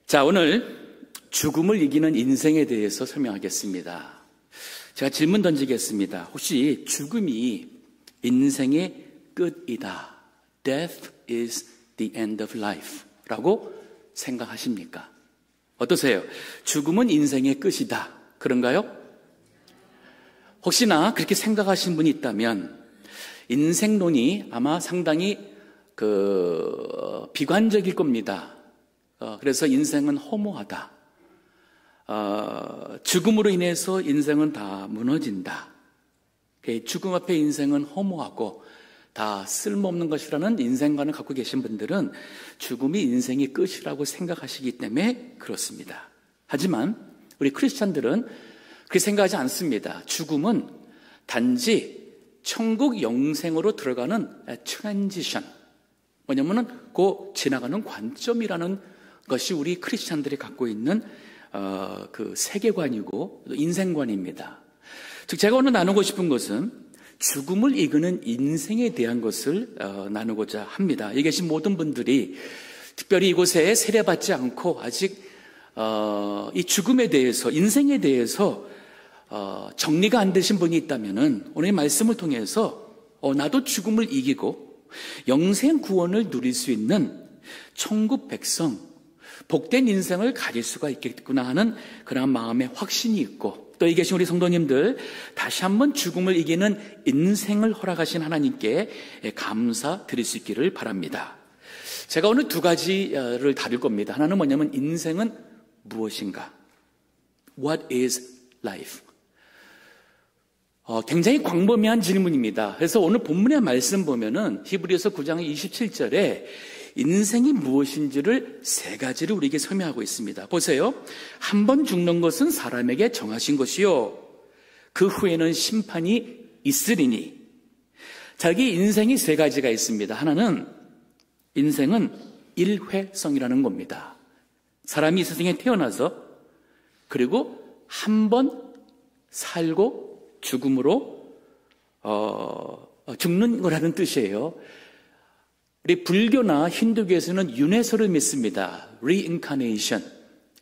자, 오늘 죽음을 이기는 인생에 대해서 설명하겠습니다. 제가 질문 던지겠습니다. 혹시 죽음이 인생의 끝이다. Death is the end of life. 라고 생각하십니까? 어떠세요? 죽음은 인생의 끝이다. 그런가요? 혹시나 그렇게 생각하신 분이 있다면 인생론이 아마 상당히 비관적일 겁니다. 그래서 인생은 허무하다. 죽음으로 인해서 인생은 다 무너진다. 죽음 앞에 인생은 허무하고 다 쓸모없는 것이라는 인생관을 갖고 계신 분들은 죽음이 인생의 끝이라고 생각하시기 때문에 그렇습니다. 하지만 우리 크리스찬들은 그렇게 생각하지 않습니다. 죽음은 단지 천국 영생으로 들어가는 트랜지션, 뭐냐면은 그 지나가는 관점이라는 것이 우리 크리스찬들이 갖고 있는 그 세계관이고 인생관입니다. 즉 제가 오늘 나누고 싶은 것은 죽음을 이기는 인생에 대한 것을 나누고자 합니다. 여기 계신 모든 분들이 특별히 이곳에 세례받지 않고 아직 이 죽음에 대해서, 인생에 대해서 정리가 안 되신 분이 있다면은 오늘 이 말씀을 통해서 나도 죽음을 이기고 영생 구원을 누릴 수 있는 천국 백성, 복된 인생을 가질 수가 있겠구나 하는 그런 마음의 확신이 있고, 또 이 계신 우리 성도님들 다시 한번 죽음을 이기는 인생을 허락하신 하나님께 감사드릴 수 있기를 바랍니다. 제가 오늘 두 가지를 다룰 겁니다. 하나는 뭐냐면 인생은 무엇인가? What is life? 굉장히 광범위한 질문입니다. 그래서 오늘 본문의 말씀 보면은 히브리서 9장 27절에 인생이 무엇인지를 세 가지를 우리에게 설명하고 있습니다. 보세요. 한 번 죽는 것은 사람에게 정하신 것이요, 그 후에는 심판이 있으리니. 자기 인생이 세 가지가 있습니다. 하나는 인생은 일회성이라는 겁니다. 사람이 이 세상에 태어나서 그리고 한 번 살고 죽음으로 죽는 거라는 뜻이에요. 우리 불교나 힌두교에서는 윤회설을 믿습니다. Reincarnation.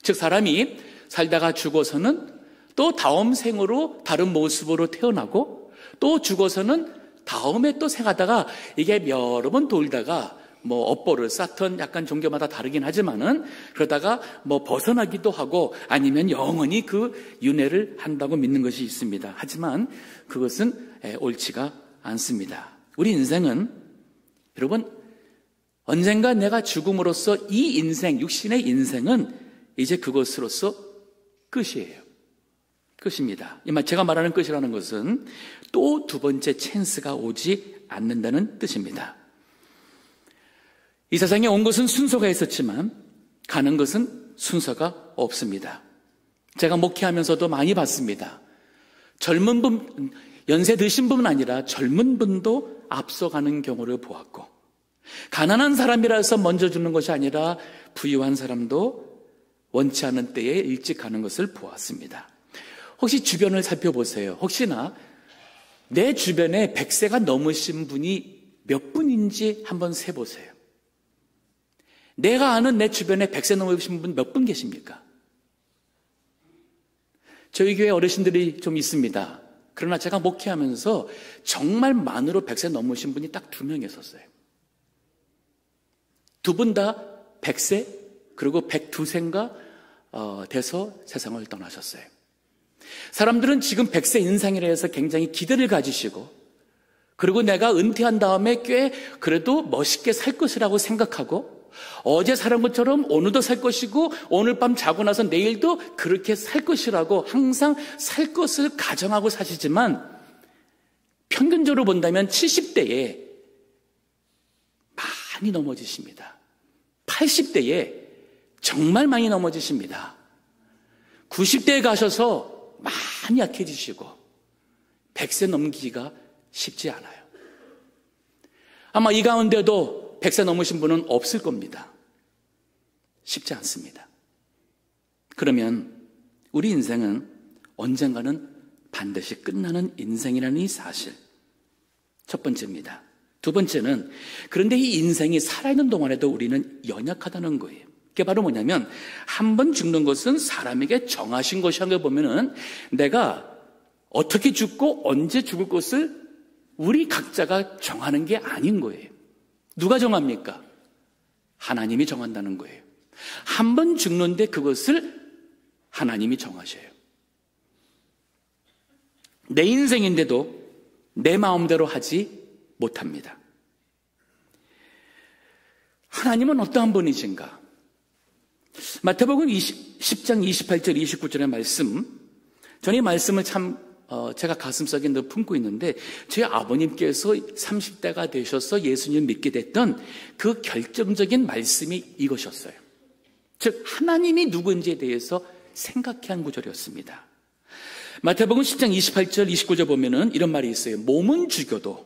즉 사람이 살다가 죽어서는 또 다음 생으로 다른 모습으로 태어나고, 또 죽어서는 다음에 또 생하다가 이게 여러 번 돌다가 업보를 쌓던, 약간 종교마다 다르긴 하지만은 그러다가 벗어나기도 하고 아니면 영원히 그 윤회를 한다고 믿는 것이 있습니다. 하지만 그것은 옳지가 않습니다. 우리 인생은 여러분 언젠가 내가 죽음으로써 이 인생, 육신의 인생은 이제 그것으로서 끝이에요. 끝입니다. 제가 말하는 끝이라는 것은 또 두 번째 찬스가 오지 않는다는 뜻입니다. 이 세상에 온 것은 순서가 있었지만 가는 것은 순서가 없습니다. 제가 목회하면서도 많이 봤습니다. 젊은 분, 연세 드신 분은 아니라 젊은 분도 앞서가는 경우를 보았고, 가난한 사람이라서 먼저 죽는 것이 아니라 부유한 사람도 원치 않은 때에 일찍 가는 것을 보았습니다. 혹시 주변을 살펴보세요. 혹시나 내 주변에 100세가 넘으신 분이 몇 분인지 한번 세보세요. 내가 아는 내 주변에 100세 넘으신 분 몇 분 계십니까? 저희 교회 어르신들이 좀 있습니다. 그러나 제가 목회하면서 정말 만으로 100세 넘으신 분이 딱 2명 있었어요. 두 분 다 100세 그리고 102세인가 돼서 세상을 떠나셨어요. 사람들은 지금 100세 인생이라 해서 굉장히 기대를 가지시고, 그리고 내가 은퇴한 다음에 꽤 그래도 멋있게 살 것이라고 생각하고, 어제 살은 것처럼 오늘도 살 것이고 오늘 밤 자고 나서 내일도 그렇게 살 것이라고 항상 살 것을 가정하고 사시지만, 평균적으로 본다면 70대에 많이 넘어지십니다. 80대에 정말 많이 넘어지십니다. 90대에 가셔서 많이 약해지시고 100세 넘기기가 쉽지 않아요. 아마 이 가운데도 100세 넘으신 분은 없을 겁니다. 쉽지 않습니다. 그러면 우리 인생은 언젠가는 반드시 끝나는 인생이라는 이 사실, 첫 번째입니다. 두 번째는, 그런데 이 인생이 살아있는 동안에도 우리는 연약하다는 거예요. 그게 바로 뭐냐면 한 번 죽는 것은 사람에게 정하신 것이라는 걸 보면은 내가 어떻게 죽고 언제 죽을 것을 우리 각자가 정하는 게 아닌 거예요. 누가 정합니까? 하나님이 정한다는 거예요. 한 번 죽는데 그것을 하나님이 정하셔요. 내 인생인데도 내 마음대로 하지 못합니다. 하나님은 어떠한 분이신가? 마태복음 10장 28절 29절의 말씀, 저는 이 말씀을 참 제가 가슴속에 늘 품고 있는데 제 아버님께서 30대가 되셔서 예수님을 믿게 됐던 그 결정적인 말씀이 이것이었어요. 즉 하나님이 누구인지에 대해서 생각해야 한 구절이었습니다. 마태복음 10장 28절 29절 보면은 이런 말이 있어요. 몸은 죽여도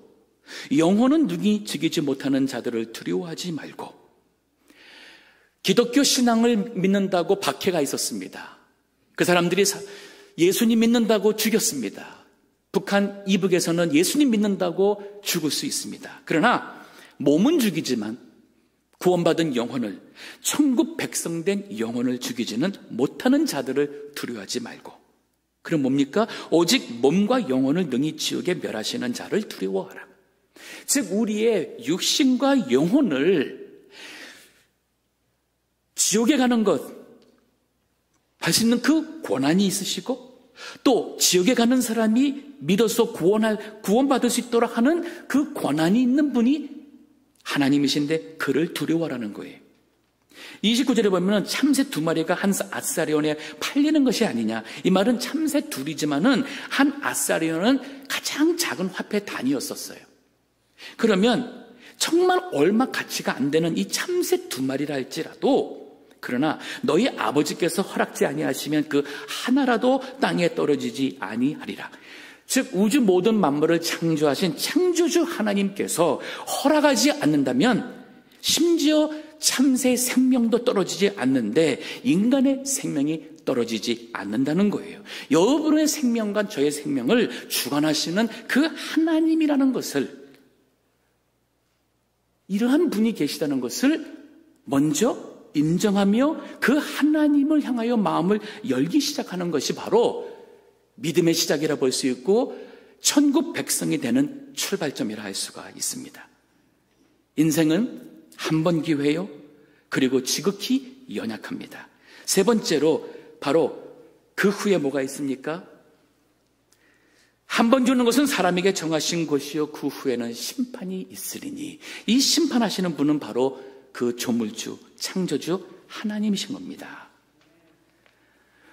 영혼은 능히 죽이지 못하는 자들을 두려워하지 말고. 기독교 신앙을 믿는다고 박해가 있었습니다. 그 사람들이 예수님 믿는다고 죽였습니다. 북한 이북에서는 예수님 믿는다고 죽을 수 있습니다. 그러나 몸은 죽이지만 구원받은 영혼을, 천국 백성된 영혼을 죽이지는 못하는 자들을 두려워하지 말고. 그럼 뭡니까? 오직 몸과 영혼을 능히 지옥에 멸하시는 자를 두려워하라. 즉 우리의 육신과 영혼을 지옥에 가는 것 할 수 있는 그 권한이 있으시고 또 지옥에 가는 사람이 믿어서 구원받을 수 있도록 하는 그 권한이 있는 분이 하나님이신데 그를 두려워하라는 거예요. 29절에 보면 참새 2마리가 한 아사리온에 팔리는 것이 아니냐. 이 말은 참새 둘이지만은 한 아사리온은 가장 작은 화폐 단위였었어요. 그러면 정말 얼마 가치가 안 되는 이 참새 2마리라 할지라도 그러나 너희 아버지께서 허락지 아니하시면 그 하나라도 땅에 떨어지지 아니하리라. 즉 우주 모든 만물을 창조하신 창조주 하나님께서 허락하지 않는다면 심지어 참새의 생명도 떨어지지 않는데 인간의 생명이 떨어지지 않는다는 거예요. 여러분의 생명과 저의 생명을 주관하시는 그 하나님이라는 것을, 이러한 분이 계시다는 것을 먼저 인정하며 그 하나님을 향하여 마음을 열기 시작하는 것이 바로 믿음의 시작이라 볼 수 있고 천국 백성이 되는 출발점이라 할 수가 있습니다. 인생은 한 번 기회요. 그리고 지극히 연약합니다. 세 번째로 바로 그 후에 뭐가 있습니까? 한 번 주는 것은 사람에게 정하신 것이요 그 후에는 심판이 있으리니. 이 심판하시는 분은 바로 그 조물주, 창조주 하나님이신 겁니다.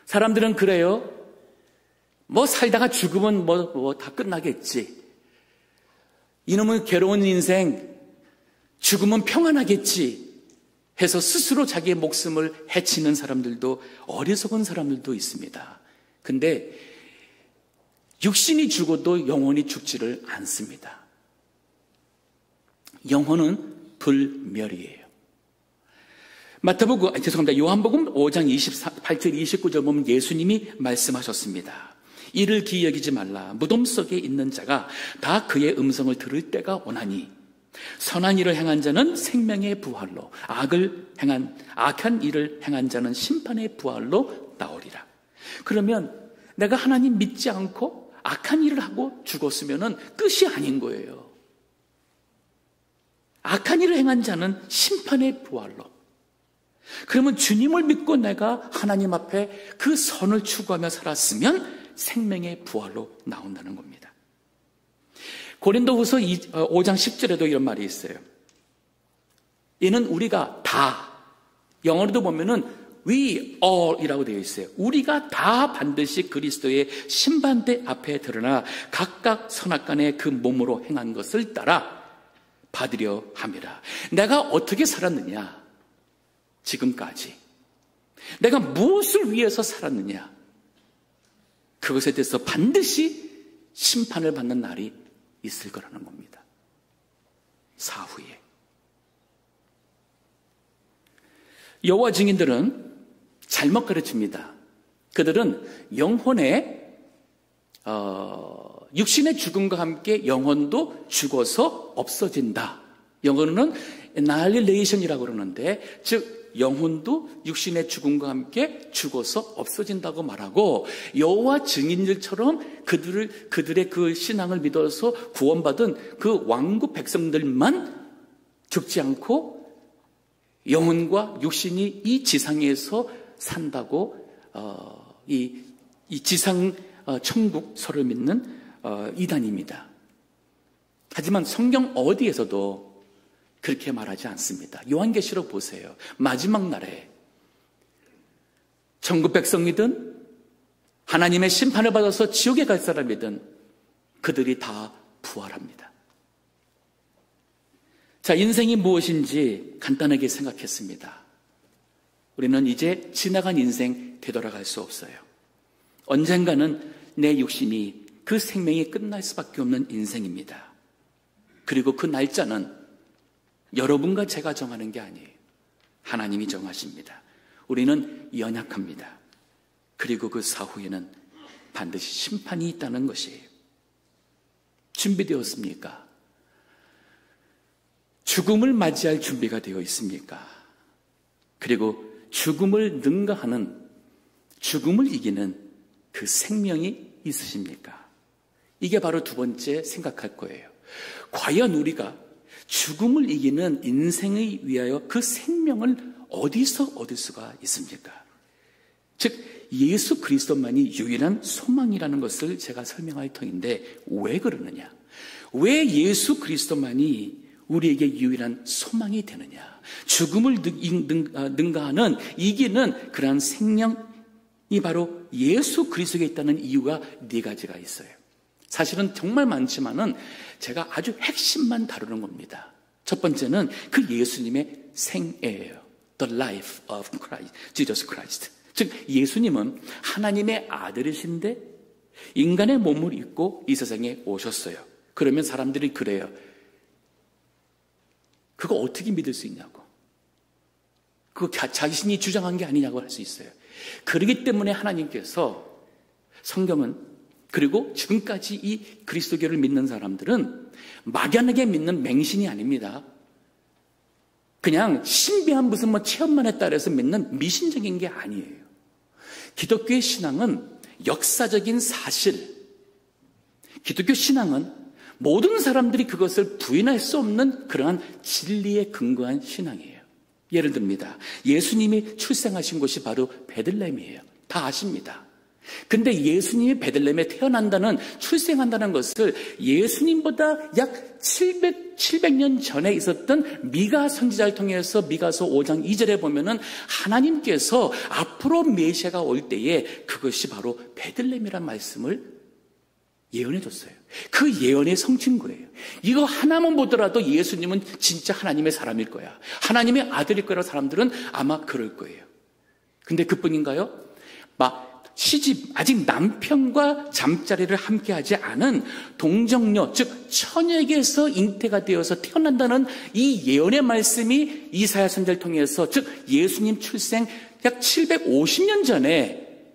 사람들은 그래요. 뭐 살다가 죽으면 뭐 다 끝나겠지. 이놈의 괴로운 인생, 죽으면 평안하겠지 해서 스스로 자기의 목숨을 해치는 사람들도, 어리석은 사람들도 있습니다. 근데 육신이 죽어도 영혼이 죽지를 않습니다. 영혼은 불멸이에요. 요한복음 5장 28절 29절 보면 예수님이 말씀하셨습니다. 이를 기이 여기지 말라. 무덤 속에 있는 자가 다 그의 음성을 들을 때가 오나니 선한 일을 행한 자는 생명의 부활로, 악한 일을 행한 자는 심판의 부활로 나오리라. 그러면 내가 하나님 믿지 않고 악한 일을 하고 죽었으면 끝이 아닌 거예요. 악한 일을 행한 자는 심판의 부활로. 그러면 주님을 믿고 내가 하나님 앞에 그 선을 추구하며 살았으면 생명의 부활로 나온다는 겁니다. 고린도후서 5장 10절에도 이런 말이 있어요. 이는 우리가 다, 영어로도 보면은 we all 이라고 되어 있어요. 우리가 다 반드시 그리스도의 심판대 앞에 드러나 각각 선악간에 그 몸으로 행한 것을 따라 받으려 함이라. 내가 어떻게 살았느냐? 지금까지 내가 무엇을 위해서 살았느냐? 그것에 대해서 반드시 심판을 받는 날이 있을 거라는 겁니다. 사후에. 여호와 증인들은 잘못 가르칩니다. 그들은 영혼의 육신의 죽음과 함께 영혼도 죽어서 없어진다. 영어로는 annihilation이라고 그러는데, 즉 영혼도 육신의 죽음과 함께 죽어서 없어진다고 말하고, 여호와 증인들처럼 그들의 그 신앙을 믿어서 구원받은 그 왕국 백성들만 죽지 않고 영혼과 육신이 이 지상에서 산다고 이 지상 천국설을 믿는 이단입니다. 하지만 성경 어디에서도 그렇게 말하지 않습니다. 요한계시록 보세요. 마지막 날에 천국 백성이든 하나님의 심판을 받아서 지옥에 갈 사람이든 그들이 다 부활합니다. 자, 인생이 무엇인지 간단하게 생각했습니다. 우리는 이제 지나간 인생 되돌아갈 수 없어요. 언젠가는 내 육신이 그 생명이 끝날 수밖에 없는 인생입니다. 그리고 그 날짜는 여러분과 제가 정하는 게 아니에요. 하나님이 정하십니다. 우리는 연약합니다. 그리고 그 사후에는 반드시 심판이 있다는 것이에요. 준비되었습니까? 죽음을 맞이할 준비가 되어 있습니까? 그리고 죽음을 능가하는, 죽음을 이기는 그 생명이 있으십니까? 이게 바로 두 번째 생각할 거예요. 과연 우리가 죽음을 이기는 인생을 위하여 그 생명을 어디서 얻을 수가 있습니까? 즉 예수 그리스도만이 유일한 소망이라는 것을 제가 설명할 터인데, 왜 그러느냐? 왜 예수 그리스도만이 우리에게 유일한 소망이 되느냐? 죽음을 능가하는, 이기는 그러한 생명이 바로 예수 그리스도에 있다는 이유가 네 가지가 있어요. 사실은 정말 많지만은 제가 아주 핵심만 다루는 겁니다. 첫 번째는 그 예수님의 생애예요. The life of Christ, Jesus Christ. 즉 예수님은 하나님의 아들이신데 인간의 몸을 입고 이 세상에 오셨어요. 그러면 사람들이 그래요. 그거 어떻게 믿을 수 있냐고. 그거 자신이 주장한 게 아니냐고 할 수 있어요. 그렇기 때문에 하나님께서 성경은, 그리고 지금까지 이 그리스도교를 믿는 사람들은 막연하게 믿는 맹신이 아닙니다. 그냥 신비한 무슨 체험만에 따라서 믿는 미신적인 게 아니에요. 기독교의 신앙은 역사적인 사실, 기독교 신앙은 모든 사람들이 그것을 부인할 수 없는 그러한 진리에 근거한 신앙이에요. 예를 듭니다. 예수님이 출생하신 곳이 바로 베들레헴이에요. 다 아십니다. 근데 예수님이 베들레헴에 태어난다는, 출생한다는 것을 예수님보다 약 700년 전에 있었던 미가 선지자를 통해서 미가서 5장 2절에 보면은 하나님께서 앞으로 메시아가 올 때에 그것이 바로 베들레헴이라는 말씀을 예언해 줬어요. 그 예언의 성취인 거예요. 이거 하나만 보더라도 예수님은 진짜 하나님의 사람일 거야, 하나님의 아들일 거라고 사람들은 아마 그럴 거예요. 근데 그뿐인가요? 시집, 아직 남편과 잠자리를 함께 하지 않은 동정녀, 즉 처녀에게서 잉태가 되어서 태어난다는 이 예언의 말씀이 이사야 선지자를 통해서, 즉 예수님 출생 약 750년 전에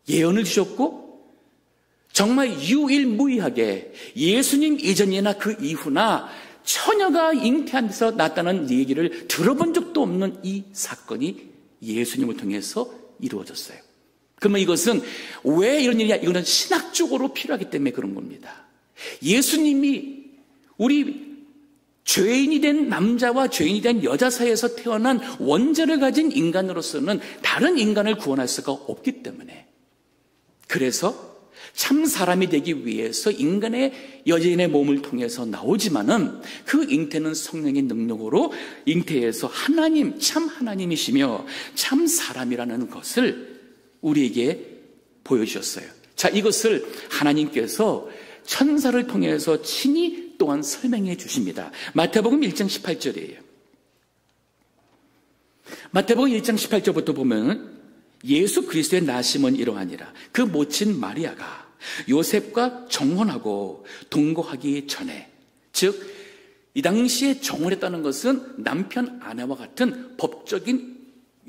예언을 주셨고, 정말 유일무이하게 예수님 이전이나 그 이후나 처녀가 잉태한 데서 났다는 얘기를 들어본 적도 없는 이 사건이 예수님을 통해서 이루어졌어요. 그러면 이것은 왜 이런 일이냐? 이거는 신학적으로 필요하기 때문에 그런 겁니다. 예수님이 우리 죄인이 된 남자와 죄인이 된 여자 사이에서 태어난 원죄를 가진 인간으로서는 다른 인간을 구원할 수가 없기 때문에, 그래서 참 사람이 되기 위해서 인간의 여자인의 몸을 통해서 나오지만은 그 잉태는 성령의 능력으로 잉태해서 하나님, 참 하나님이시며 참 사람이라는 것을 우리에게 보여주셨어요. 자, 이것을 하나님께서 천사를 통해서 친히 또한 설명해 주십니다. 마태복음 1장 18절이에요. 마태복음 1장 18절부터 보면 예수 그리스도의 나심은 이러하니라. 그 모친 마리아가 요셉과 정혼하고 동거하기 전에, 즉 이 당시에 정혼했다는 것은 남편 아내와 같은 법적인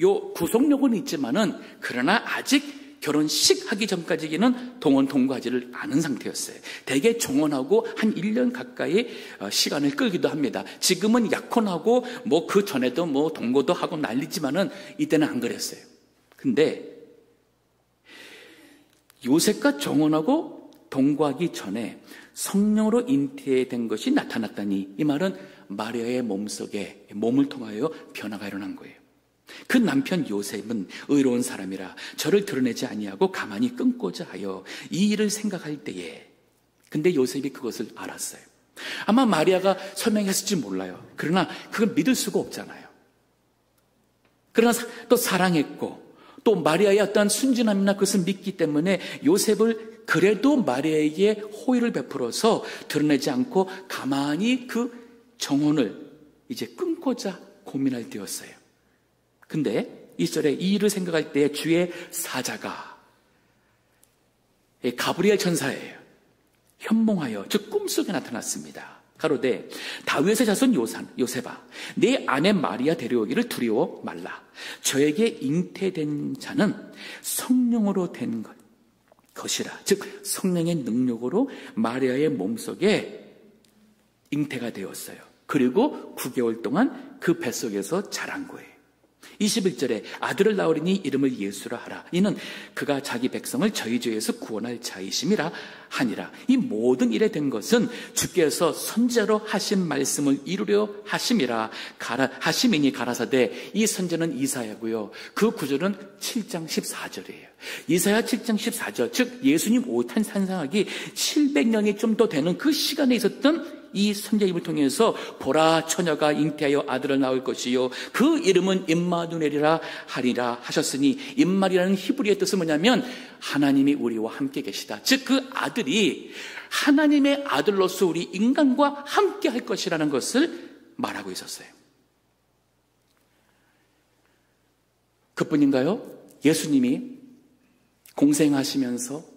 요 구속력은 있지만은 그러나 아직 결혼식 하기 전까지는 동원동거하지를 않은 상태였어요. 대개 종혼하고 한 1년 가까이 시간을 끌기도 합니다. 지금은 약혼하고 뭐 그 전에도 뭐 동거도 하고 난리지만은 이때는 안 그랬어요. 근데 요셉과 종혼하고 동거하기 전에 성령으로 잉태된 것이 나타났다니, 이 말은 마리아의 몸속에 몸을 통하여 변화가 일어난 거예요. 그 남편 요셉은 의로운 사람이라 저를 드러내지 아니하고 가만히 끊고자 하여 이 일을 생각할 때에, 근데 요셉이 그것을 알았어요. 아마 마리아가 설명했을지 몰라요. 그러나 그걸 믿을 수가 없잖아요. 그러나 또 사랑했고 또 마리아의 어떤 순진함이나 그것을 믿기 때문에 요셉을 그래도 마리아에게 호의를 베풀어서 드러내지 않고 가만히 그 정혼을 이제 끊고자 고민할 때였어요. 근데 2절에 이 일을 생각할 때 주의 사자가, 가브리엘 천사예요, 현몽하여, 즉 꿈속에 나타났습니다. 가로되 다윗의 자손 요셉아, 내 아내 마리아 데려오기를 두려워 말라. 저에게 잉태된 자는 성령으로 된 것이라. 즉 성령의 능력으로 마리아의 몸속에 잉태가 되었어요. 그리고 9개월 동안 그 뱃속에서 자란 거예요. 21절에 아들을 낳으리니 이름을 예수라 하라. 이는 그가 자기 백성을 저희 죄에서 구원할 자이심이라 하니라. 이 모든 일에 된 것은 주께서 선지자로 하신 말씀을 이루려 하심이니 가라사대. 이 선지자는 이사야고요. 그 구절은 7장 14절이에요. 이사야 7장 14절, 즉 예수님 오탄 산상하기 700년이 좀 더 되는 그 시간에 있었던 이 선지자입을 통해서 보라, 처녀가 잉태하여 아들을 낳을 것이요 그 이름은 임마누엘이라 하리라 하셨으니, 임마리라는 히브리의 뜻은 뭐냐면 하나님이 우리와 함께 계시다. 즉 그 아들이 하나님의 아들로서 우리 인간과 함께 할 것이라는 것을 말하고 있었어요. 그뿐인가요? 예수님이 공생하시면서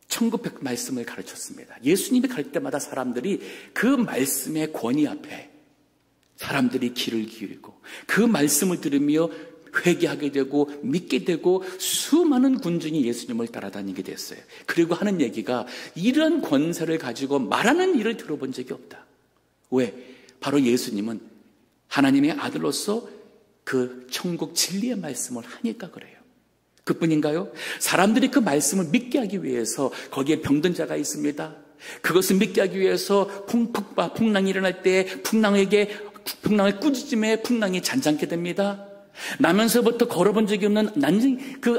천국 말씀을 가르쳤습니다. 예수님이 갈 때마다 사람들이 그 말씀의 권위 앞에 사람들이 귀를 기울이고 그 말씀을 들으며 회개하게 되고 믿게 되고 수많은 군중이 예수님을 따라다니게 됐어요. 그리고 하는 얘기가, 이런 권세를 가지고 말하는 일을 들어본 적이 없다. 왜? 바로 예수님은 하나님의 아들로서 그 천국 진리의 말씀을 하니까 그래요. 그뿐인가요? 사람들이 그 말씀을 믿게 하기 위해서 거기에 병든 자가 있습니다. 그것을 믿게 하기 위해서 풍랑이 일어날 때 풍랑을 꾸짖음에 풍랑이 잔잔케 됩니다. 나면서부터 걸어본 적이 없는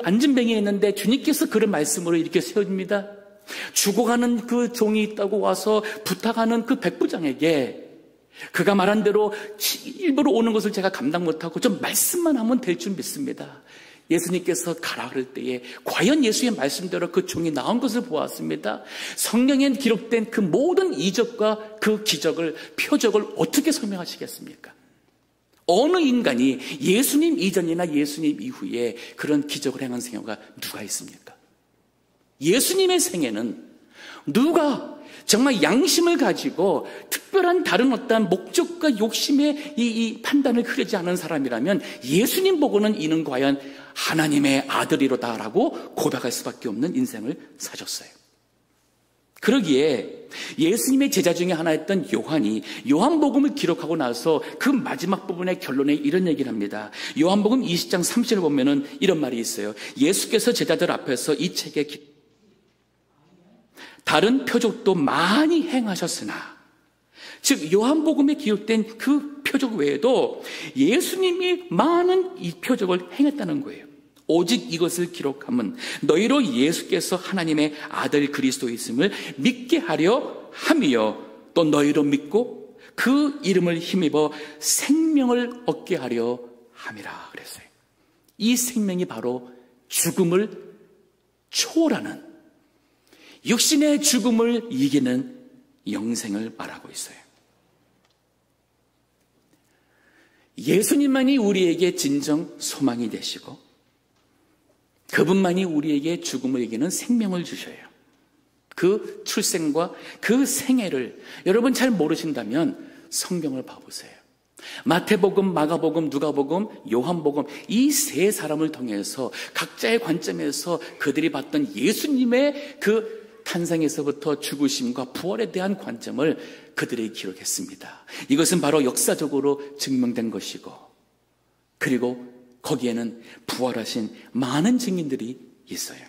안진뱅이가 있는데 주님께서 그런 말씀으로 이렇게 세워줍니다. 죽어가는 그 종이 있다고 와서 부탁하는 그 백부장에게 그가 말한 대로 일부러 오는 것을 제가 감당 못하고 좀 말씀만 하면 될 줄 믿습니다. 예수님께서 가라 그럴 때에 과연 예수의 말씀대로 그 종이 나온 것을 보았습니다. 성경에 기록된 그 모든 이적과 그 기적을, 표적을 어떻게 설명하시겠습니까? 어느 인간이 예수님 이전이나 예수님 이후에 그런 기적을 행한 생애가 누가 있습니까? 예수님의 생애는 누가 정말 양심을 가지고 특별한 다른 어떤 목적과 욕심의 이 판단을 흐르지 않은 사람이라면 예수님 보고는 이는 과연 하나님의 아들이로다라고 고백할 수밖에 없는 인생을 사셨어요. 그러기에 예수님의 제자 중에 하나였던 요한이 요한복음을 기록하고 나서 그 마지막 부분의 결론에 이런 얘기를 합니다. 요한복음 20장 30절을 보면은 이런 말이 있어요. 예수께서 제자들 앞에서 이 책에 다른 표적도 많이 행하셨으나, 즉 요한복음에 기록된 그 표적 외에도 예수님이 많은 이 표적을 행했다는 거예요. 오직 이것을 기록함은 너희로 예수께서 하나님의 아들 그리스도이심을 믿게 하려 함이요 또 너희로 믿고 그 이름을 힘입어 생명을 얻게 하려 함이라 그랬어요. 이 생명이 바로 죽음을 초월하는, 육신의 죽음을 이기는 영생을 말하고 있어요. 예수님만이 우리에게 진정 소망이 되시고 그분만이 우리에게 죽음을 이기는 생명을 주셔요. 그 출생과 그 생애를 여러분 잘 모르신다면 성경을 봐보세요. 마태복음, 마가복음, 누가복음, 요한복음 이 세 사람을 통해서 각자의 관점에서 그들이 봤던 예수님의 그 탄생에서부터 죽으심과 부활에 대한 관점을 그들이 기록했습니다. 이것은 바로 역사적으로 증명된 것이고, 그리고 거기에는 부활하신 많은 증인들이 있어요.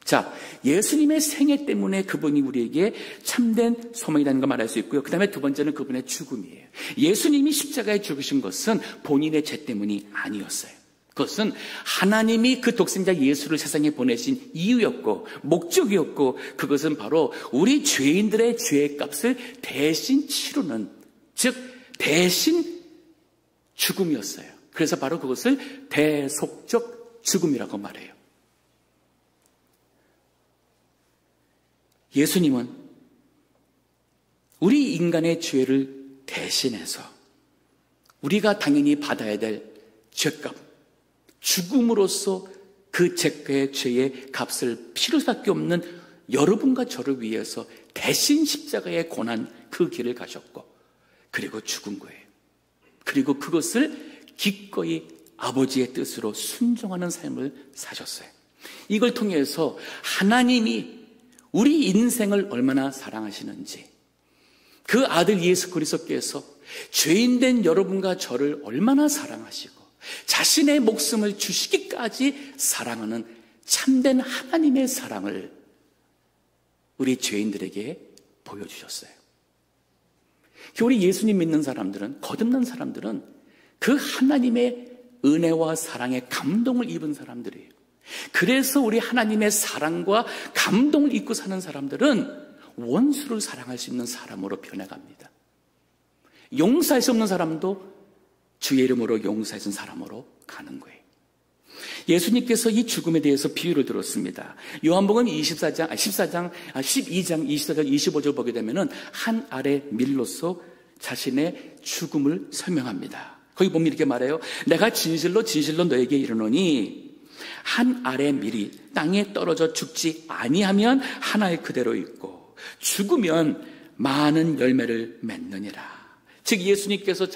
자, 예수님의 생애 때문에 그분이 우리에게 참된 소망이라는 걸 말할 수 있고요. 그 다음에 두 번째는 그분의 죽음이에요. 예수님이 십자가에 죽으신 것은 본인의 죄 때문이 아니었어요. 그것은 하나님이 그 독생자 예수를 세상에 보내신 이유였고 목적이었고, 그것은 바로 우리 죄인들의 죄의 값을 대신 치르는, 즉 대신 죽음이었어요. 그래서 바로 그것을 대속적 죽음이라고 말해요. 예수님은 우리 인간의 죄를 대신해서 우리가 당연히 받아야 될 죄값, 죽음으로써 그 죄의 값을 치를 수밖에 없는 여러분과 저를 위해서 대신 십자가에 고난 그 길을 가셨고, 그리고 죽은 거예요. 그리고 그것을 기꺼이 아버지의 뜻으로 순종하는 삶을 사셨어요. 이걸 통해서 하나님이 우리 인생을 얼마나 사랑하시는지, 그 아들 예수 그리스도께서 죄인된 여러분과 저를 얼마나 사랑하시고 자신의 목숨을 주시기까지 사랑하는 참된 하나님의 사랑을 우리 죄인들에게 보여주셨어요. 우리 예수님 믿는 사람들은, 거듭난 사람들은 그 하나님의 은혜와 사랑에 감동을 입은 사람들이에요. 그래서 우리 하나님의 사랑과 감동을 입고 사는 사람들은 원수를 사랑할 수 있는 사람으로 변해갑니다. 용서할 수 없는 사람도 주의 이름으로 용서할 수 있는 사람으로 가는 거예요. 예수님께서 이 죽음에 대해서 비유를 들었습니다. 요한복음 12장 24절 25절 보게 되면은 한 알의 밀로써 자신의 죽음을 설명합니다. 거기 보면 이렇게 말해요. 내가 진실로 진실로 너에게 이르노니 한 알의 밀이 땅에 떨어져 죽지 아니하면 하나의 그대로 있고 죽으면 많은 열매를 맺느니라. 즉 예수님께서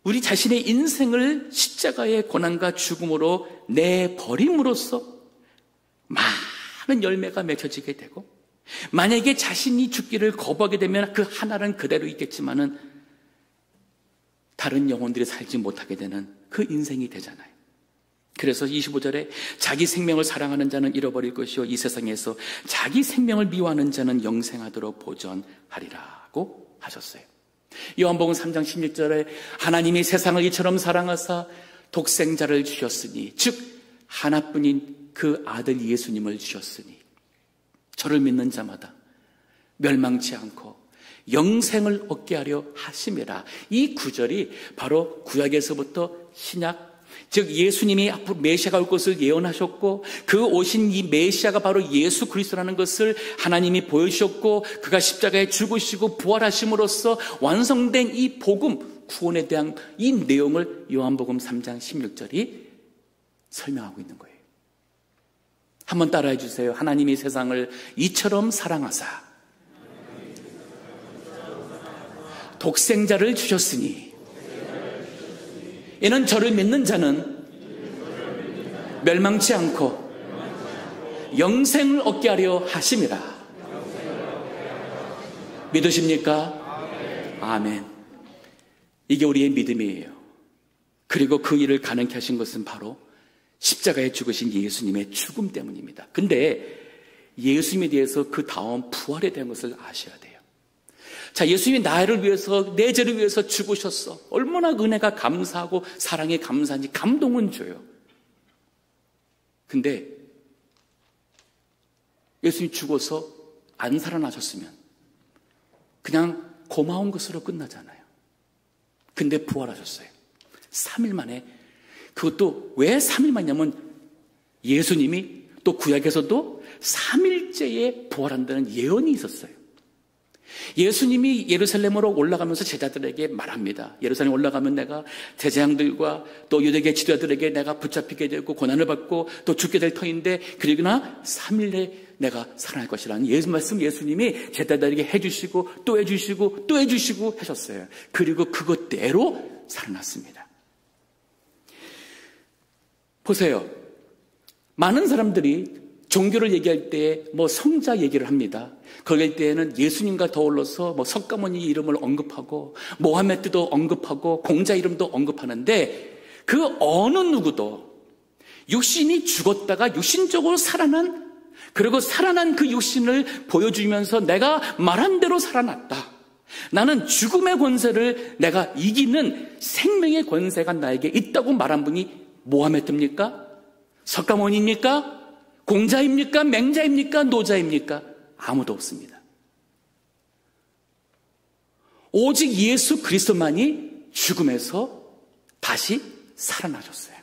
우리 자신의 인생을 십자가의 고난과 죽음으로 내버림으로써 많은 열매가 맺혀지게 되고, 만약에 자신이 죽기를 거부하게 되면 그 하나는 그대로 있겠지만은 다른 영혼들이 살지 못하게 되는 그 인생이 되잖아요. 그래서 25절에 자기 생명을 사랑하는 자는 잃어버릴 것이요 이 세상에서 자기 생명을 미워하는 자는 영생하도록 보전하리라고 하셨어요. 요한복음 3장 16절에 하나님이 세상을 이처럼 사랑하사 독생자를 주셨으니, 즉 하나뿐인 그 아들 예수님을 주셨으니 저를 믿는 자마다 멸망치 않고 영생을 얻게 하려 하심이라. 이 구절이 바로 구약에서부터 신약, 즉 예수님이 앞으로 메시아가 올 것을 예언하셨고, 그 오신 이 메시아가 바로 예수 그리스도라는 것을 하나님이 보여주셨고, 그가 십자가에 죽으시고 부활하심으로써 완성된 이 복음, 구원에 대한 이 내용을 요한복음 3장 16절이 설명하고 있는 거예요. 한번 따라해 주세요. 하나님이 세상을 이처럼 사랑하사 독생자를 주셨으니 이는 저를 믿는 자는 멸망치 않고 영생을 얻게 하려 하심이라. 믿으십니까? 아멘. 이게 우리의 믿음이에요. 그리고 그 일을 가능케 하신 것은 바로 십자가에 죽으신 예수님의 죽음 때문입니다. 근데 예수님에 대해서 그 다음 부활에 대한 것을 아셔야 돼요. 자, 예수님이 나를 위해서, 내 죄를 위해서 죽으셨어. 얼마나 은혜가 감사하고 사랑에 감사한지 감동은 줘요. 근데 예수님이 죽어서 안 살아나셨으면 그냥 고마운 것으로 끝나잖아요. 근데 부활하셨어요. 3일 만에. 그것도 왜 3일 만이냐면 예수님이 또 구약에서도 3일째에 부활한다는 예언이 있었어요. 예수님이 예루살렘으로 올라가면서 제자들에게 말합니다. 예루살렘 올라가면 내가 제사장들과 또 유대계 지도자들에게 내가 붙잡히게 되고 고난을 받고 또 죽게 될 터인데, 그러나 3일에 내가 살아날 것이라는 말씀 예수님이 제자들에게 해주시고 또 해주시고 또 해주시고 하셨어요. 그리고 그것대로 살아났습니다. 보세요. 많은 사람들이 종교를 얘기할 때 성자 얘기를 합니다. 그럴 때에는 예수님과 더불어서 석가모니 이름을 언급하고 모하메드도 언급하고 공자 이름도 언급하는데 그 어느 누구도 육신이 죽었다가 육신적으로 살아난, 그리고 살아난 그 육신을 보여주면서 내가 말한 대로 살아났다, 나는 죽음의 권세를 내가 이기는 생명의 권세가 나에게 있다고 말한 분이 모하메드입니까? 석가모니입니까? 공자입니까? 맹자입니까? 노자입니까? 아무도 없습니다. 오직 예수 그리스도만이 죽음에서 다시 살아나셨어요.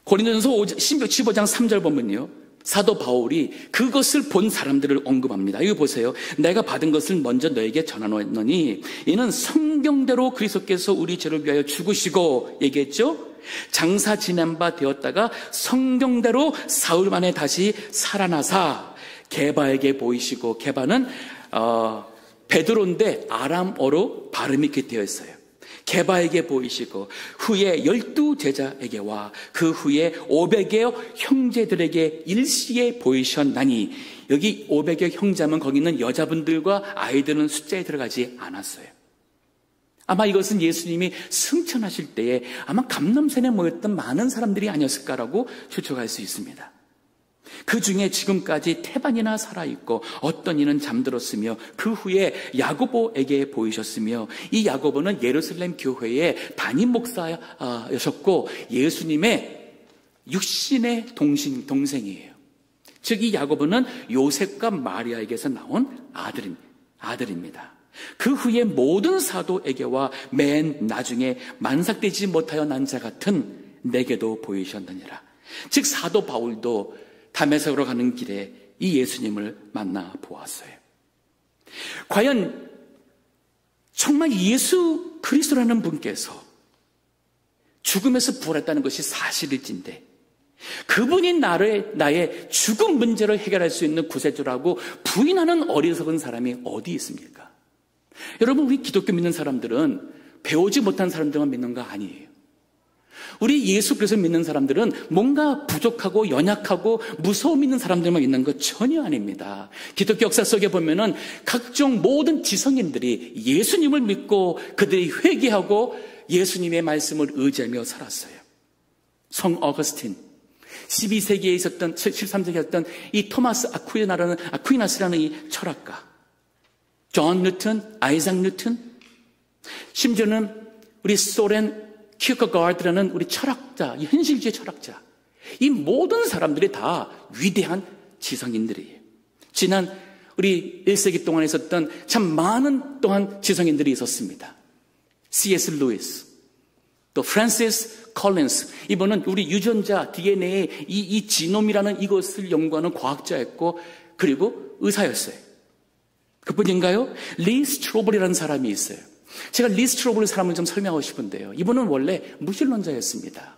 고린도전서 15장 3절 보면요, 사도 바울이 그것을 본 사람들을 언급합니다. 이거 보세요. 내가 받은 것을 먼저 너에게 전하노니 이는 성경대로 그리스도께서 우리 죄를 위하여 죽으시고, 얘기했죠, 장사 지낸 바 되었다가 성경대로 사흘 만에 다시 살아나사 게바에게 보이시고, 게바는 베드로인데 아람어로 발음이 이렇게 되어 있어요. 게바에게 보이시고 후에 12 제자에게와 그 후에 500여 형제들에게 일시에 보이셨나니, 여기 500여 형제면 거기는 여자분들과 아이들은 숫자에 들어가지 않았어요. 아마 이것은 예수님이 승천하실 때에 아마 감람산에 모였던 많은 사람들이 아니었을까라고 추측할 수 있습니다. 그 중에 지금까지 태반이나 살아있고 어떤 이는 잠들었으며 그 후에 야고보에게 보이셨으며, 이 야고보는 예루살렘 교회의 담임 목사였었고 예수님의 육신의 동생이에요. 즉 이 야고보는 요셉과 마리아에게서 나온 아들입니다. 그 후에 모든 사도에게와 맨 나중에 만삭되지 못하여 난 자 같은 내게도 보이셨느니라. 즉 사도 바울도 다메섹으로 가는 길에 이 예수님을 만나 보았어요. 과연 정말 예수 그리스도라는 분께서 죽음에서 부활했다는 것이 사실일진데, 그분이 나의 죽음 문제를 해결할 수 있는 구세주라고 부인하는 어리석은 사람이 어디 있습니까? 여러분, 우리 기독교 믿는 사람들은 배우지 못한 사람들만 믿는 거 아니에요. 우리 예수 그리스도 믿는 사람들은 뭔가 부족하고 연약하고 무서움 있는 사람들만 있는 것 전혀 아닙니다. 기독교 역사 속에 보면은 각종 모든 지성인들이 예수님을 믿고 그들이 회개하고 예수님의 말씀을 의지하며 살았어요. 성 어거스틴, 12세기에 있었던, 13세기에 있었던 이 토마스 아퀴나스라는 이 철학가, 존 뉴턴, 아이작 뉴턴, 심지어는 우리 소렌 키어케가드라는 우리 철학자, 이 현실주의 철학자, 이 모든 사람들이 다 위대한 지성인들이에요. 지난 우리 1세기 동안 있었던 참 많은 또한 지성인들이 있었습니다. C.S. 루이스, 또 프란시스 콜린스, 이분은 우리 유전자 DNA 이 지놈이라는 이것을 연구하는 과학자였고 그리고 의사였어요. 그뿐인가요? 리 스트로블이라는 사람이 있어요. 제가 리 스트로블 사람을 좀 설명하고 싶은데요, 이분은 원래 무신론자였습니다.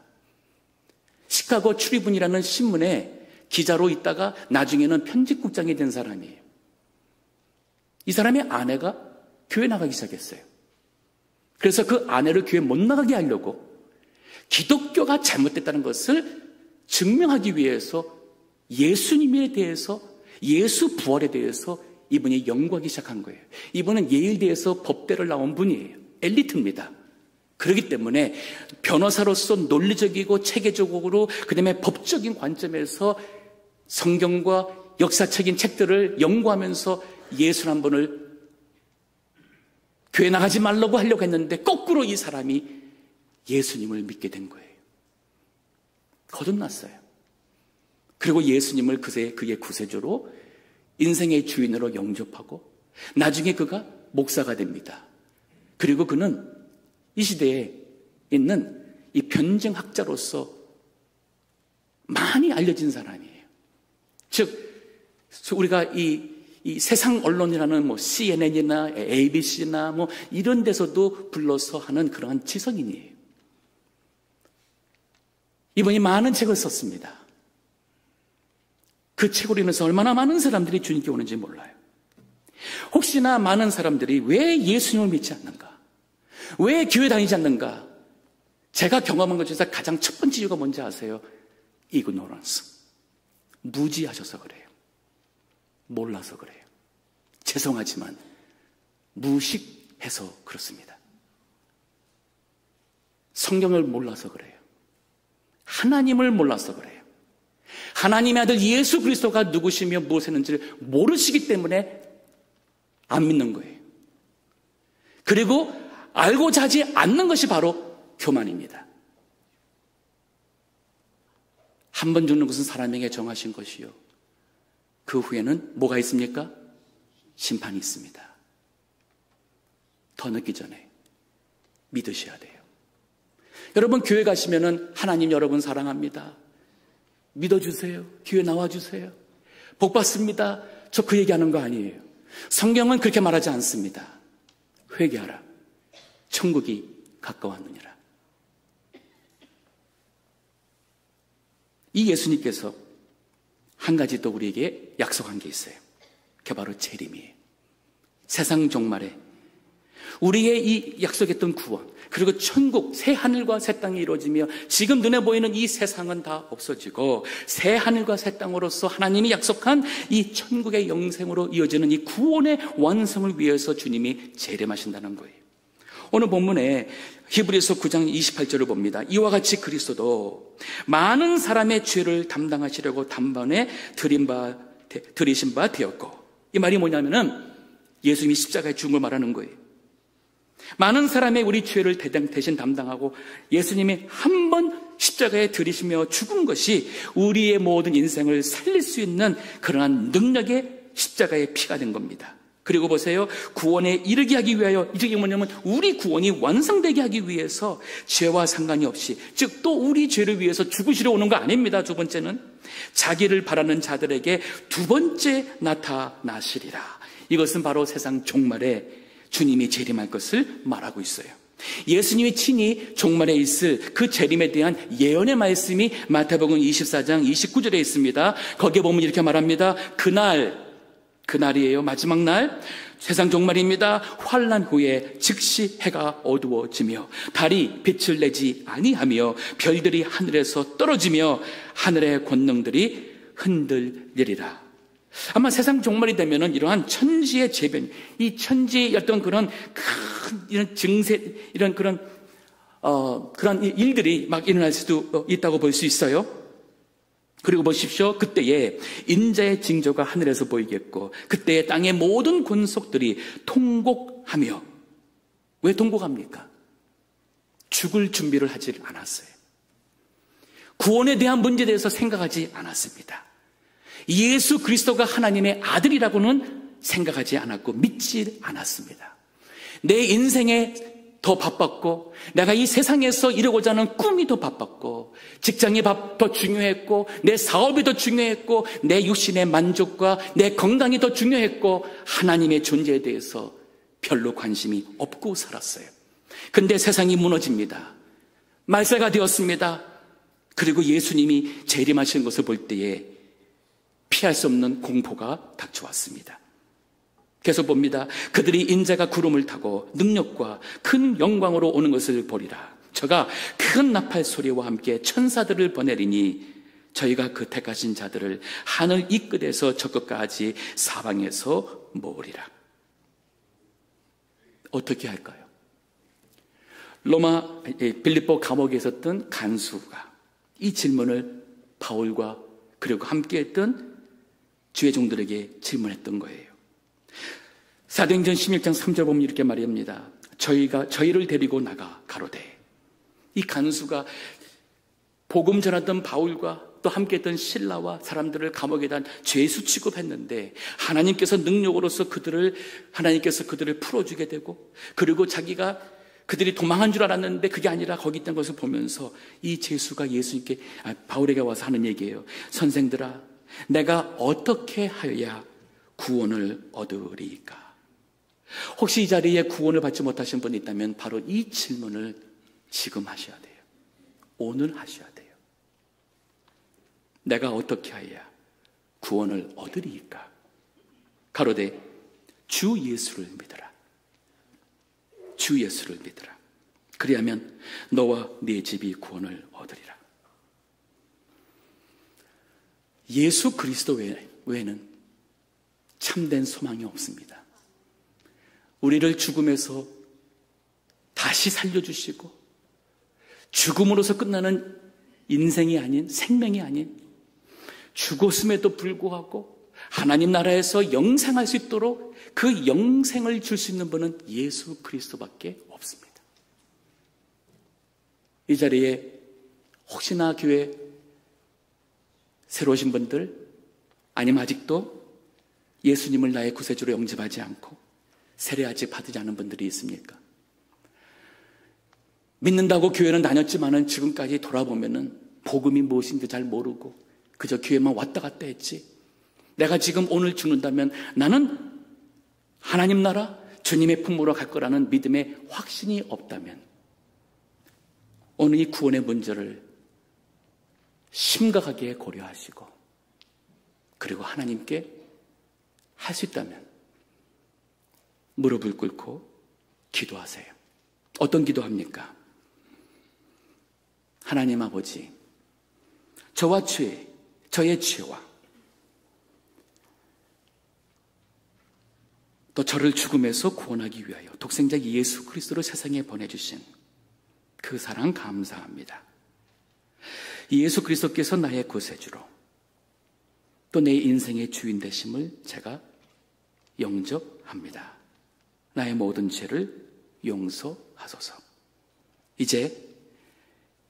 시카고 출입문이라는 신문에 기자로 있다가 나중에는 편집국장이 된 사람이에요. 이 사람의 아내가 교회 나가기 시작했어요. 그래서 그 아내를 교회 못 나가게 하려고 기독교가 잘못됐다는 것을 증명하기 위해서 예수님에 대해서, 예수 부활에 대해서 이분이 연구하기 시작한 거예요. 이분은 예일대에서 법대를 나온 분이에요. 엘리트입니다. 그렇기 때문에 변호사로서 논리적이고 체계적으로, 그 다음에 법적인 관점에서 성경과 역사적인 책들을 연구하면서 예수 한 분을 교회 나가지 말라고 하려고 했는데 거꾸로 이 사람이 예수님을 믿게 된 거예요. 거듭났어요. 그리고 예수님을 그의 구세주로, 인생의 주인으로 영접하고 나중에 그가 목사가 됩니다. 그리고 그는 이 시대에 있는 이 변증학자로서 많이 알려진 사람이에요. 즉 우리가 이 세상 언론이라는 CNN이나 ABC나 이런 데서도 불러서 하는 그러한 지성인이에요. 이분이 많은 책을 썼습니다. 그 책으로 인해서 얼마나 많은 사람들이 주님께 오는지 몰라요. 혹시나 많은 사람들이 왜 예수님을 믿지 않는가? 왜 교회 다니지 않는가? 제가 경험한 것 중에서 가장 첫 번째 이유가 뭔지 아세요? ignorance. 무지하셔서 그래요. 몰라서 그래요. 죄송하지만 무식해서 그렇습니다. 성경을 몰라서 그래요. 하나님을 몰라서 그래요. 하나님의 아들 예수 그리스도가 누구시며 무엇했는지를 모르시기 때문에 안 믿는 거예요. 그리고 알고자 하지 않는 것이 바로 교만입니다. 한 번 죽는 것은 사람에게 정하신 것이요, 그 후에는 뭐가 있습니까? 심판이 있습니다. 더 늦기 전에 믿으셔야 돼요. 여러분, 교회 가시면은 하나님 여러분 사랑합니다, 믿어주세요, 교회 나와주세요, 복 받습니다, 저 그 얘기하는 거 아니에요. 성경은 그렇게 말하지 않습니다. 회개하라, 천국이 가까웠느니라. 이 예수님께서 한 가지 또 우리에게 약속한 게 있어요. 그게 바로 재림이에요. 세상 종말에 우리의 이 약속했던 구원, 그리고 천국, 새 하늘과 새 땅이 이루어지며 지금 눈에 보이는 이 세상은 다 없어지고 새 하늘과 새 땅으로서 하나님이 약속한 이 천국의 영생으로 이어지는 이 구원의 완성을 위해서 주님이 재림하신다는 거예요. 오늘 본문에 히브리서 9장 28절을 봅니다. 이와 같이 그리스도도 많은 사람의 죄를 담당하시려고 단번에 들이신 바 되었고, 이 말이 뭐냐면은 예수님이 십자가에 죽은 걸 말하는 거예요. 많은 사람의 우리 죄를 대신 담당하고 예수님이 한 번 십자가에 들이시며 죽은 것이 우리의 모든 인생을 살릴 수 있는 그러한 능력의 십자가의 피가 된 겁니다. 그리고 보세요, 구원에 이르게 하기 위하여, 이게 뭐냐면 우리 구원이 완성되게 하기 위해서 죄와 상관이 없이, 즉 또 우리 죄를 위해서 죽으시려 오는 거 아닙니다. 두 번째는 자기를 바라는 자들에게 두 번째 나타나시리라. 이것은 바로 세상 종말에 주님이 재림할 것을 말하고 있어요. 예수님이 친히 종말에 있을 그 재림에 대한 예언의 말씀이 마태복음 24장 29절에 있습니다. 거기에 보면 이렇게 말합니다. 그날이에요. 마지막 날, 세상 종말입니다. 환난 후에 즉시 해가 어두워지며 달이 빛을 내지 아니하며 별들이 하늘에서 떨어지며 하늘의 권능들이 흔들리리라. 아마 세상 종말이 되면은 이러한 천지의 재변, 이 천지의 어떤 그런 큰 이런 증세, 이런 그런 일들이 막 일어날 수도 있다고 볼 수 있어요. 그리고 보십시오. 그때에 인자의 징조가 하늘에서 보이겠고, 그때에 땅의 모든 권속들이 통곡하며, 왜 통곡합니까? 죽을 준비를 하지 않았어요. 구원에 대한 문제에 대해서 생각하지 않았습니다. 예수 그리스도가 하나님의 아들이라고는 생각하지 않았고 믿지 않았습니다. 내 인생에 더 바빴고, 내가 이 세상에서 이루고자 하는 꿈이 더 바빴고, 직장이 더 중요했고, 내 사업이 더 중요했고, 내 육신의 만족과 내 건강이 더 중요했고, 하나님의 존재에 대해서 별로 관심이 없고 살았어요. 근데 세상이 무너집니다. 말세가 되었습니다. 그리고 예수님이 재림하시는 것을 볼 때에 피할 수 없는 공포가 닥쳐왔습니다. 계속 봅니다. 그들이 인자가 구름을 타고 능력과 큰 영광으로 오는 것을 보리라. 저가 큰 나팔 소리와 함께 천사들을 보내리니 저희가 그 택하신 자들을 하늘 이 끝에서 저 끝까지 사방에서 모으리라. 어떻게 할까요? 로마 빌립보 감옥에 있었던 간수가 이 질문을 바울과 그리고 함께했던 주의 종들에게 질문했던 거예요. 사도행전 16장 3절 보면 이렇게 말합니다. 저희를 데리고 나가 가로되. 이 간수가 복음 전하던 바울과 또 함께했던 실라와 사람들을 감옥에다 죄수 취급했는데 하나님께서 능력으로서 하나님께서 그들을 풀어주게 되고, 그리고 자기가 그들이 도망한 줄 알았는데 그게 아니라 거기 있던 것을 보면서 이 죄수가 바울에게 와서 하는 얘기예요. 선생들아, 내가 어떻게 하여야 구원을 얻으리까? 혹시 이 자리에 구원을 받지 못하신 분이 있다면 바로 이 질문을 지금 하셔야 돼요. 오늘 하셔야 돼요. 내가 어떻게 해야 구원을 얻으리이까? 가로되 주 예수를 믿으라. 주 예수를 믿으라. 그리하면 너와 네 집이 구원을 얻으리라. 예수 그리스도 외에는 참된 소망이 없습니다. 우리를 죽음에서 다시 살려주시고 죽음으로서 끝나는 인생이 아닌, 생명이 아닌, 죽었음에도 불구하고 하나님 나라에서 영생할 수 있도록 그 영생을 줄 수 있는 분은 예수 그리스도밖에 없습니다. 이 자리에 혹시나 교회 새로 오신 분들, 아니면 아직도 예수님을 나의 구세주로 영접하지 않고 세례 아직 받지 않은 분들이 있습니까? 믿는다고 교회는 다녔지만은 지금까지 돌아보면은 복음이 무엇인지 잘 모르고 그저 교회만 왔다 갔다 했지. 내가 지금 오늘 죽는다면 나는 하나님 나라 주님의 품으로 갈 거라는 믿음의 확신이 없다면 오늘 이 구원의 문제를 심각하게 고려하시고 그리고 하나님께 할 수 있다면 무릎을 꿇고 기도하세요. 어떤 기도합니까? 하나님 아버지, 저와 저의 죄와 또 저를 죽음에서 구원하기 위하여 독생자 예수 그리스도를 세상에 보내주신 그 사랑 감사합니다. 예수 그리스도께서 나의 구세주로 또 내 인생의 주인 되심을 제가 영접합니다. 나의 모든 죄를 용서하소서. 이제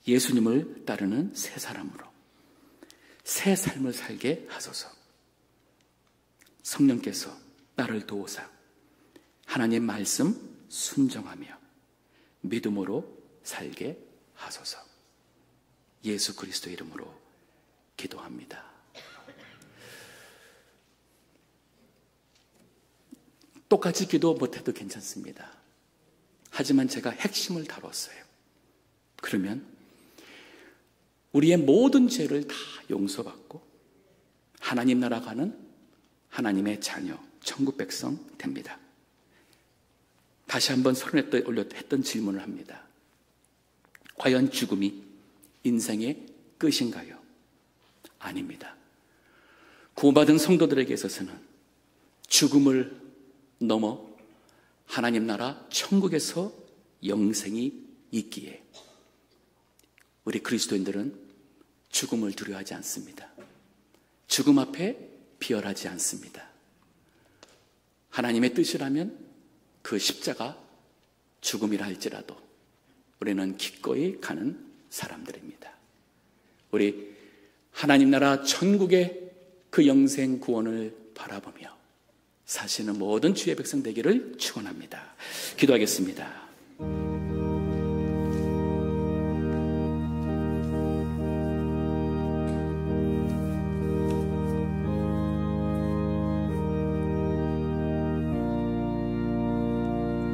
예수님을 따르는 새 사람으로 새 삶을 살게 하소서. 성령께서 나를 도우사 하나님 말씀 순종하며 믿음으로 살게 하소서. 예수 그리스도 이름으로 기도합니다. 똑같이 기도 못해도 괜찮습니다. 하지만 제가 핵심을 다뤘어요. 그러면 우리의 모든 죄를 다 용서받고 하나님 나라 가는 하나님의 자녀, 천국 백성 됩니다. 다시 한번 서론에 했던 질문을 합니다. 과연 죽음이 인생의 끝인가요? 아닙니다. 구원받은 성도들에게 있어서는 죽음을 넘어 하나님 나라 천국에서 영생이 있기에 우리 그리스도인들은 죽음을 두려워하지 않습니다. 죽음 앞에 비열하지 않습니다. 하나님의 뜻이라면 그 십자가 죽음이라 할지라도 우리는 기꺼이 가는 사람들입니다. 우리 하나님 나라 천국의 그 영생 구원을 바라보며 사시는 모든 주의 백성 되기를 축원합니다. 기도하겠습니다.